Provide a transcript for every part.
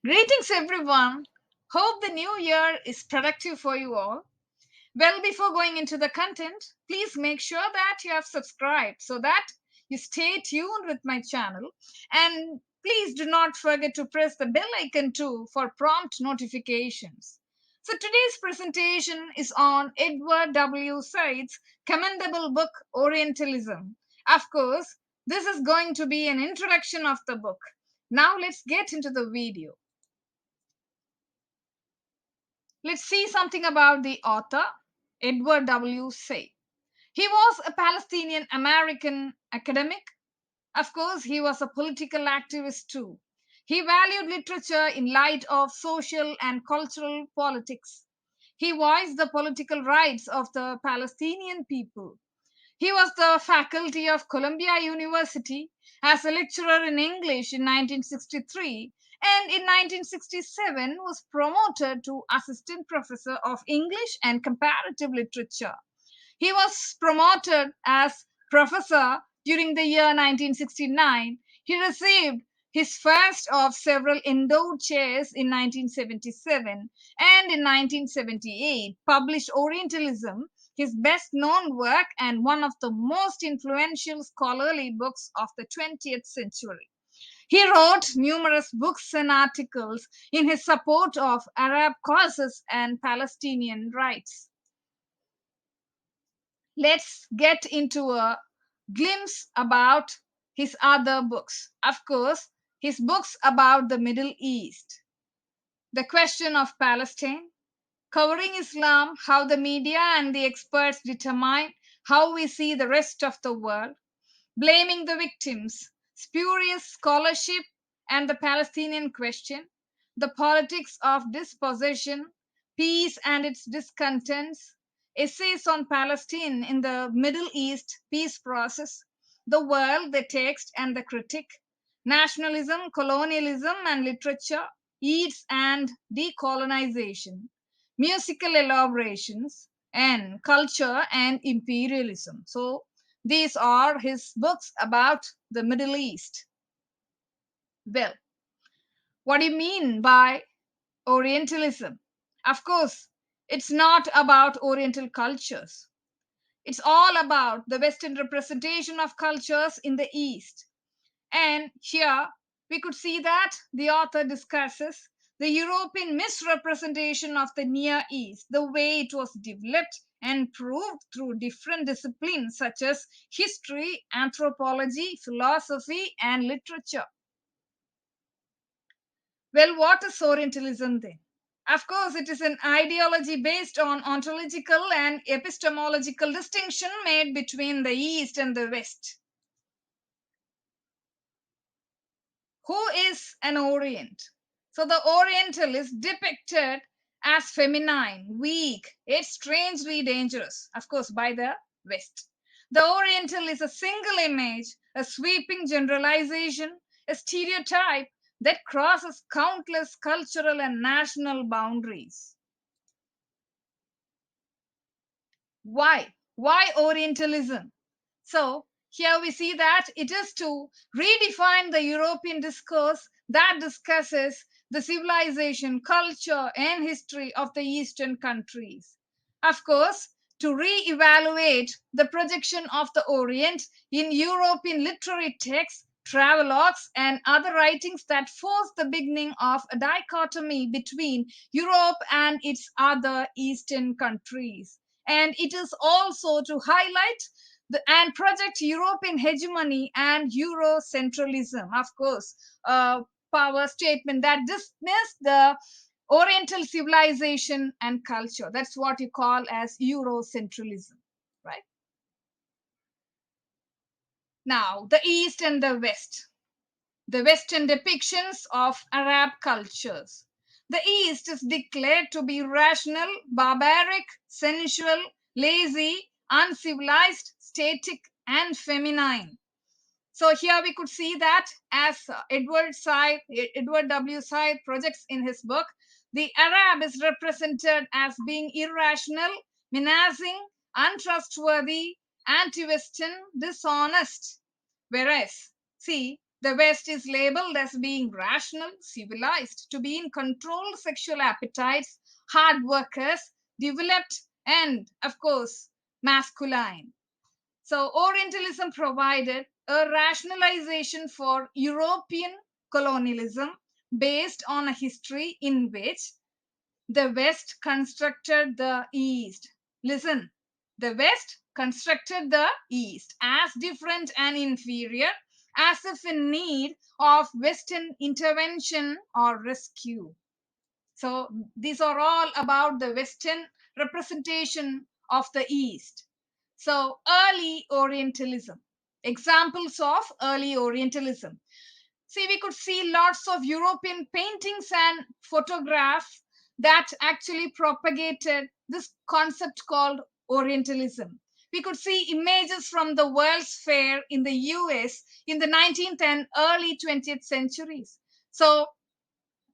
Greetings, everyone. Hope the new year is productive for you all. Well, before going into the content, please make sure that you have subscribed so that you stay tuned with my channel. And please do not forget to press the bell icon too for prompt notifications. So, today's presentation is on Edward W.Said's commendable book, Orientalism. Of course, this is going to be an introduction of the book. Now, let's get into the video. Let's see something about the author, Edward W.Said. He was a Palestinian American academic. Of course, he was a political activist too. He valued literature in light of social and cultural politics. He voiced the political rights of the Palestinian people. He was the faculty of Columbia University as a lecturer in English in 1963 and in 1967 was promoted to assistant professor of English and comparative literature. He was promoted as professor during the year 1969. He received his first of several endowed chairs in 1977 and in 1978 published Orientalism, his best known work and one of the most influential scholarly books of the 20th century. He wrote numerous books and articles in his support of Arab causes and Palestinian rights. Let's get into a glimpse about his other books. Of course, his books about the Middle East, The Question of Palestine, Covering Islam, How the Media and the Experts Determine How We See the Rest of the World, Blaming the Victims, Spurious Scholarship and the Palestinian Question, The Politics of Dispossession, Peace and its Discontents, Essays on Palestine in the Middle East Peace Process, The World, the Text and the Critic, Nationalism, Colonialism and Literature, Eats and Decolonization, Musical Elaborations, and Culture and Imperialism. So, these are his books about the Middle East. Well, what do you mean by Orientalism? Of course, it's not about Oriental cultures. It's all about the Western representation of cultures in the East. And here we could see that the author discusses the European misrepresentation of the Near East, the way it was developed and proved through different disciplines such as history, anthropology, philosophy, and literature. Well, what is Orientalism then? Of course, it is an ideology based on ontological and epistemological distinction made between the East and the West. Who is an Orient? So the Oriental is depicted as feminine, weak, yet strangely dangerous, of course, by the West. The Oriental is a single image, a sweeping generalization, a stereotype that crosses countless cultural and national boundaries. Why? Why Orientalism? So, here we see that it is to redefine the European discourse that discusses the civilization, culture, and history of the Eastern countries. Of course, to re-evaluate the projection of the Orient in European literary texts, travelogues, and other writings that force the beginning of a dichotomy between Europe and its other Eastern countries. And it is also to highlight and project European hegemony and Eurocentralism. Of course, a power statement that dismissed the Oriental civilization and culture. That's what you call as Eurocentralism, right? Now, the East and the West. The Western depictions of Arab cultures. The East is declared to be rational, barbaric, sensual, lazy, uncivilized, static, and feminine. So here we could see that as Edward W.Said projects in his book, the Arab is represented as being irrational, menacing, untrustworthy, anti-Western, dishonest. Whereas, see, The West is labeled as being rational, civilized, to be in controlled sexual appetites, hard workers, developed, and, of course, masculine. So, Orientalism provided a rationalization for European colonialism based on a history in which the West constructed the East. Listen, the West constructed the East as different and inferior, as if in need of Western intervention or rescue. So, these are all about the Western representation of the East. So, early Orientalism. Examples of early Orientalism. See, we could see lots of European paintings and photographs that actually propagated this concept called Orientalism. We could see images from the World's Fair in the US in the 19th and early 20th centuries. So,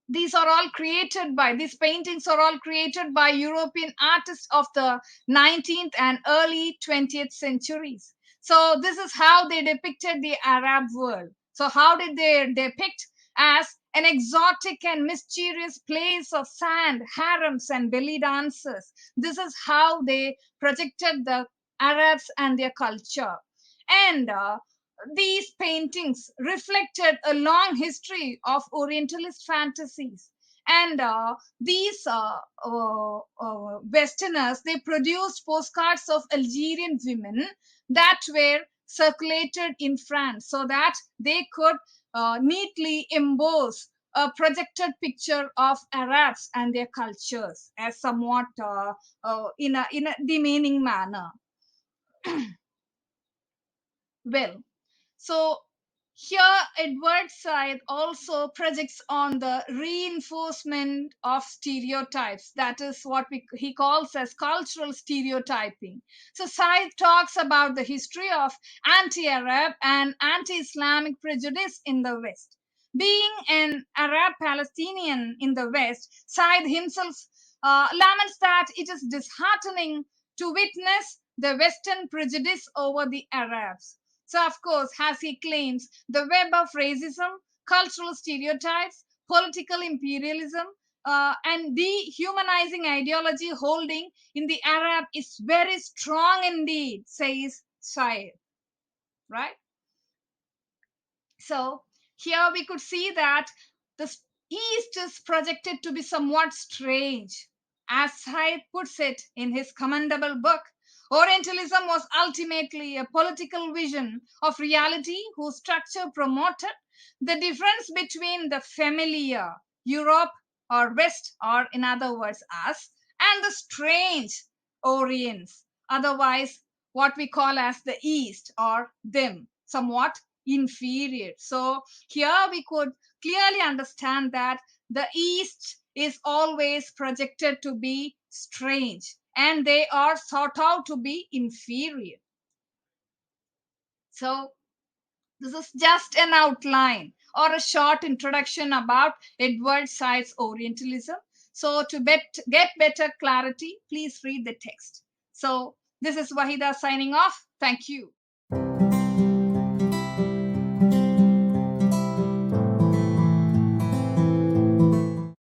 these paintings are all created by European artists of the 19th and early 20th centuries. So this is how they depicted the Arab world. So how did they depict? As an exotic and mysterious place of sand, harems, and belly dancers. This is how they projected the Arabs and their culture. And these paintings reflected a long history of Orientalist fantasies. And these Westerners, they produced postcards of Algerian women that were circulated in France so that they could neatly emboss a projected picture of Arabs and their cultures as somewhat in a demeaning manner. Well, so here W.Said also projects on the reinforcement of stereotypes. That is what he calls as cultural stereotyping. So Said talks about the history of anti-Arab and anti-Islamic prejudice in the West. Being an Arab Palestinian in the West, Said himself laments that it is disheartening to witness the Western prejudice over the Arabs. So, of course, as he claims, the web of racism, cultural stereotypes, political imperialism, and dehumanizing ideology holding in the Arab is very strong indeed, says Said. Right? So, here we could see that the East is projected to be somewhat strange. As Said puts it in his commendable book, Orientalism was ultimately a political vision of reality whose structure promoted the difference between the familiar, Europe or West, or in other words, us, and the strange Orients, otherwise what we call as the East or them, somewhat inferior. So here we could clearly understand that the East is always projected to be strange and they are sought out to be inferior. So this is just an outline or a short introduction about W.Said's Orientalism. So to get better clarity, please read the text. So this is Wahida signing off. Thank you.